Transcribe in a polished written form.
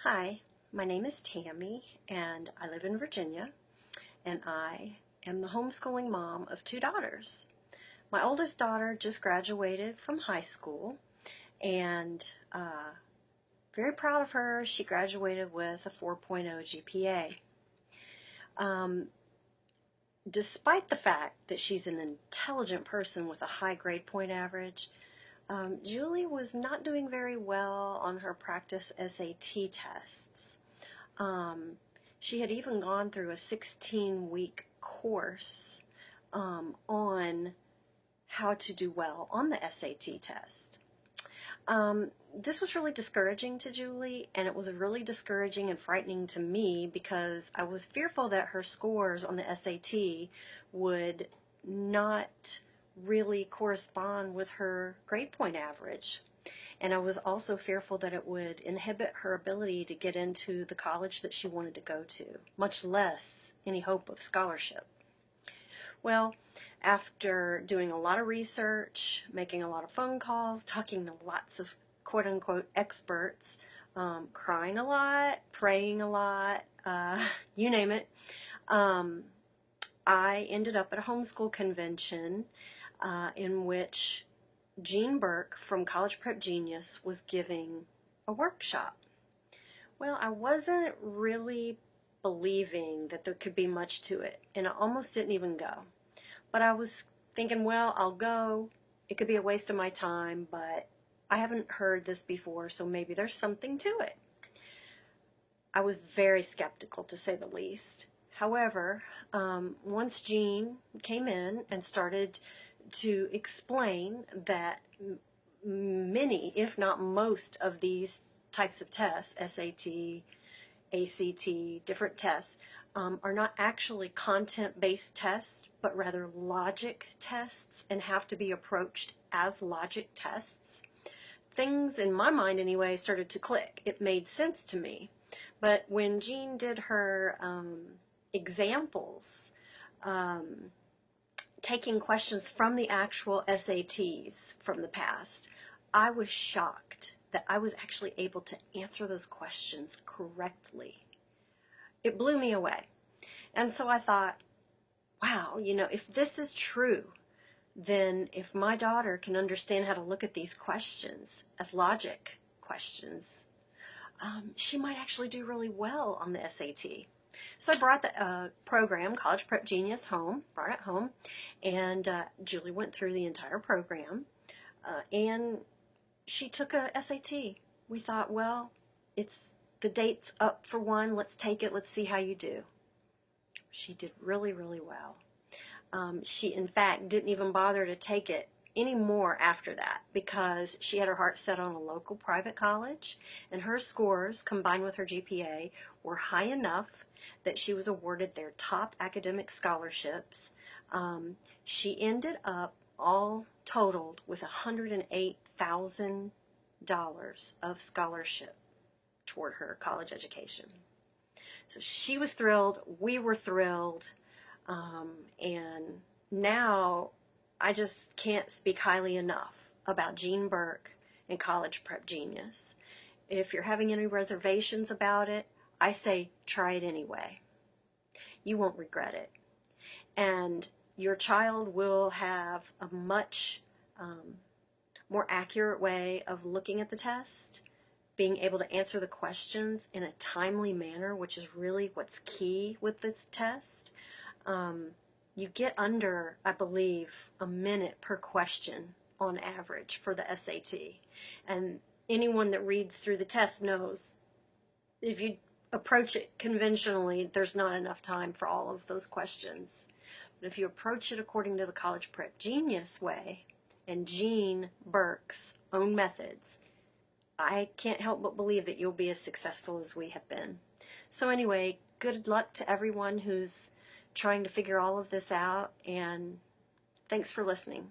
Hi, my name is Tammy and I live in Virginia, and I am the homeschooling mom of two daughters. My oldest daughter just graduated from high school, and very proud of her. She graduated with a 4.0 GPA. Despite the fact that she's an intelligent person with a high grade point average, Julie was not doing very well on her practice SAT tests. She had even gone through a 16-week course on how to do well on the SAT test. This was really discouraging to Julie, and it was really discouraging and frightening to me because I was fearful that her scores on the SAT would not really correspond with her grade point average. And I was also fearful that it would inhibit her ability to get into the college that she wanted to go to, much less any hope of scholarship. Well, after doing a lot of research, making a lot of phone calls, talking to lots of quote-unquote experts, crying a lot, praying a lot, you name it, I ended up at a homeschool convention in which Jean Burk from College Prep Genius was giving a workshop. Well, I wasn't really believing that there could be much to it, and I almost didn't even go. But I was thinking, well, I'll go. It could be a waste of my time, but I haven't heard this before, so maybe there's something to it. I was very skeptical, to say the least. However, once Jean came in and started to explain that many, if not most, of these types of tests, SAT, ACT, different tests, are not actually content-based tests, but rather logic tests and have to be approached as logic tests. Things, in my mind anyway, started to click. It made sense to me. But when Jean did her examples, taking questions from the actual SATs from the past, I was shocked that I was actually able to answer those questions correctly. It blew me away. And so I thought, wow, if this is true, then if my daughter can understand how to look at these questions as logic questions, she might actually do really well on the SAT. So I brought the program, College Prep Genius, brought it home, and Julie went through the entire program, and she took a SAT. We thought, well, the date's up for one, let's take it, let's see how you do. She did really, really well. She, in fact, didn't even bother to take it anymore after that because she had her heart set on a local private college, and her scores, combined with her GPA, were high enough that she was awarded their top academic scholarships. She ended up, all totaled, with $108,000 of scholarship toward her college education. So she was thrilled, we were thrilled, and now I just can't speak highly enough about Jean Burk and College Prep Genius. If you're having any reservations about it, I say try it anyway. You won't regret it. And your child will have a much more accurate way of looking at the test, being able to answer the questions in a timely manner, which is really what's key with this test. You get under, I believe, a minute per question on average for the SAT. And anyone that reads through the test knows if you approach it conventionally, there's not enough time for all of those questions. But if you approach it according to the College Prep Genius way and Jean Burk's own methods, I can't help but believe that you'll be as successful as we have been. So anyway, good luck to everyone who's trying to figure all of this out, and thanks for listening.